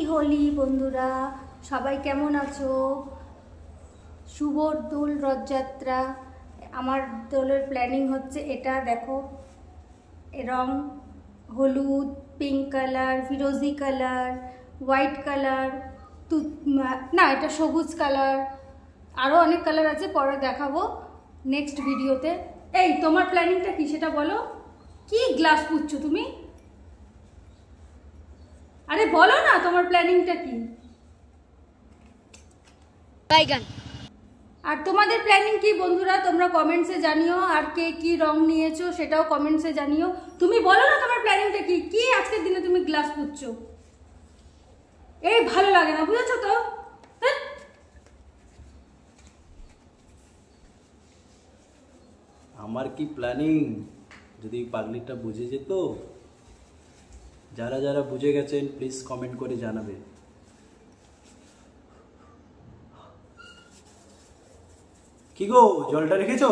হোলি বন্ধুরা, সবাই কেমন আছো? শুভ দোল রথযাত্রা। আমার দোলের প্ল্যানিং হচ্ছে এটা দেখো, রং হলুদ, পিঙ্ক কালার, ফিরোজি কালার, হোয়াইট কালার, না এটা সবুজ কালার, আরও অনেক কালার আছে, পরে দেখাবো নেক্সট ভিডিওতে। এই তোমার প্ল্যানিংটা কি সেটা বলো। কি গ্লাস পুচ্ছো তুমি? আরে বলো না তোমার প্ল্যানিংটা কি। বাইগান। আর তোমাদের প্ল্যানিং কি বন্ধুরা, তোমরা কমেন্টসে জানিও। আর কে কি রং নিয়েছো সেটাও কমেন্টসে জানিও। তুমি বলো না তোমার প্ল্যানিংটা কি। কি আজকের দিনে তুমি গ্লাস পুচ্ছো? এই ভালো লাগে না, বুঝেছো তো? আমার কি প্ল্যানিং যদি পাগলিটা বুঝে যেত। যারা যারা বুঝে গেছেন প্লিজ কমেন্ট করে জানাবে। কি গো, জলটা রেখেছো?